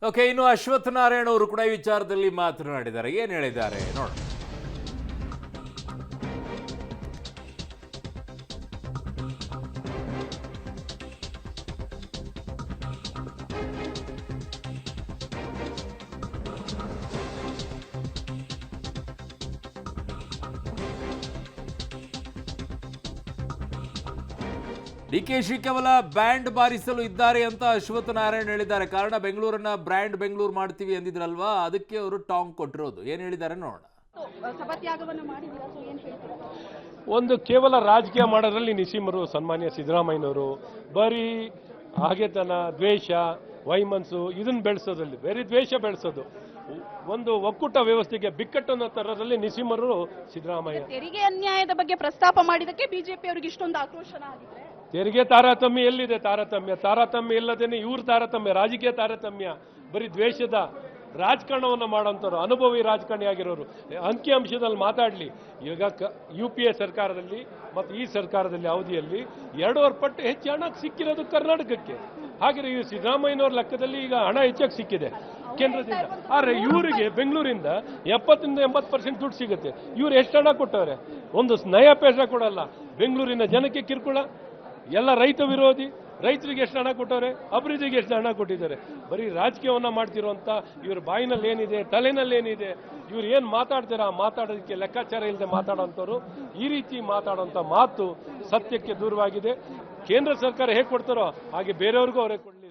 Okay, ಇನ್ನು ಅಶ್ವಥ್ ನಾರಾಯಣ ಅವರು ಕೂಡ ಈ ವಿಚಾರದಲ್ಲಿ ಮಾತನಾಡಿದ್ದಾರೆ. ಏನ್ ಹೇಳಿದ್ದಾರೆ ನೋಡೋಣ. ಡಿಕೆಶಿ ಕೇವಲ ಬ್ಯಾಂಡ್ ಬಾರಿಸಲು ಇದ್ದಾರೆ ಅಂತ ಅಶ್ವಥ್ ನಾರಾಯಣ ಹೇಳಿದ್ದಾರೆ. ಕಾರಣ ಬೆಂಗಳೂರನ್ನ ಬ್ರ್ಯಾಂಡ್ ಬೆಂಗಳೂರು ಮಾಡ್ತೀವಿ ಅಂದಿದ್ರಲ್ವಾ, ಅದಕ್ಕೆ ಅವರು ಟಾಂಗ್ ಕೊಟ್ಟಿರೋದು. ಏನ್ ಹೇಳಿದ್ದಾರೆ ನೋಡೋಣ. ಒಂದು ಕೇವಲ ರಾಜಕೀಯ ಮಾಡೋದ್ರಲ್ಲಿ ನಿಸೀಮರು ಸನ್ಮಾನ್ಯ ಸಿದ್ದರಾಮಯ್ಯನವರು ಬರೀ ಹಾಗೆತನ, ದ್ವೇಷ, ವೈಮನಸ್ಸು ಇದನ್ನು ಬೆಳೆಸೋದ್ರಲ್ಲಿ ಬೇರೆ ದ್ವೇಷ ಬೆಳೆಸೋದು, ಒಂದು ಒಕ್ಕೂಟ ವ್ಯವಸ್ಥೆಗೆ ಬಿಕ್ಕಟ್ಟನ್ನು ತರೋದ್ರಲ್ಲಿ ನಿಸೀಮರು ಸಿದ್ದರಾಮಯ್ಯ. ತೆರಿಗೆ ಅನ್ಯಾಯದ ಬಗ್ಗೆ ಪ್ರಸ್ತಾಪ ಮಾಡಿದಕ್ಕೆ ಬಿಜೆಪಿ ಅವರಿಗೆ ಇಷ್ಟೊಂದು ಆಕ್ರೋಶನ ಆಗಿದೆ. ತೆರಿಗೆ ತಾರತಮ್ಯ ಎಲ್ಲಿದೆ? ತಾರತಮ್ಯ ಇಲ್ಲದೇನೆ ಇವ್ರ ತಾರತಮ್ಯ, ರಾಜಕೀಯ ತಾರತಮ್ಯ, ಬರೀ ದ್ವೇಷದ ರಾಜಕಾರಣವನ್ನು ಮಾಡೋಂಥವ್ರು, ಅನುಭವಿ ರಾಜಕಾರಣಿ ಆಗಿರೋರು ಅಂಕಿಅಂಶದಲ್ಲಿ ಮಾತಾಡಲಿ. ಈಗ UPA ಸರ್ಕಾರದಲ್ಲಿ ಮತ್ತು ಈ ಸರ್ಕಾರದಲ್ಲಿ ಅವಧಿಯಲ್ಲಿ 2.5 ಪಟ್ಟು ಹೆಚ್ಚು ಹಣ ಸಿಕ್ಕಿರೋದು ಕರ್ನಾಟಕಕ್ಕೆ. ಹಾಗೆ ಈ ಸಿದ್ದರಾಮಯ್ಯನವ್ರ ಲೆಕ್ಕದಲ್ಲಿ ಈಗ ಹಣ ಹೆಚ್ಚಾಗಿ ಸಿಕ್ಕಿದೆ ಕೇಂದ್ರದಿಂದ. ಆದರೆ ಇವರಿಗೆ ಬೆಂಗಳೂರಿಂದ 70% 80% ದುಡ್ಡು ಸಿಗುತ್ತೆ. ಇವ್ರು ಎಷ್ಟು ಹಣ ಕೊಟ್ಟವ್ರೆ? ಒಂದು ನಯ ಪೈಸೆ ಕೊಡಲ್ಲ. ಬೆಂಗಳೂರಿನ ಜನಕ್ಕೆ ಕಿರುಕುಳ, ಎಲ್ಲ ರೈತ ವಿರೋಧಿ. ರೈತರಿಗೆ ಎಷ್ಟು ಹಣ ಕೊಟ್ಟವ್ರೆ? ಅಭಿವೃದ್ಧಿಗೆ ಎಷ್ಟು ಹಣ ಕೊಟ್ಟಿದ್ದಾರೆ? ಬರೀ ರಾಜಕೀಯವನ್ನ ಮಾಡ್ತಿರುವಂತ ಇವ್ರ ಬಾಯಿನಲ್ಲಿ ಏನಿದೆ, ತಲೆನಲ್ಲಿ ಏನಿದೆ, ಇವ್ರು ಏನ್ ಮಾತಾಡ್ತಾರ ಮಾತಾಡೋದಕ್ಕೆ ಲೆಕ್ಕಾಚಾರ ಇಲ್ಲದೆ ಮಾತಾಡೋಂಥವ್ರು. ಈ ರೀತಿ ಮಾತಾಡೋಂಥ ಮಾತು ಸತ್ಯಕ್ಕೆ ದೂರವಾಗಿದೆ. ಕೇಂದ್ರ ಸರ್ಕಾರ ಹೇಗೆ ಕೊಡ್ತಾರೋ ಹಾಗೆ ಬೇರೆಯವ್ರಿಗೂ ಅವರೇ ಕೊಡಲಿ.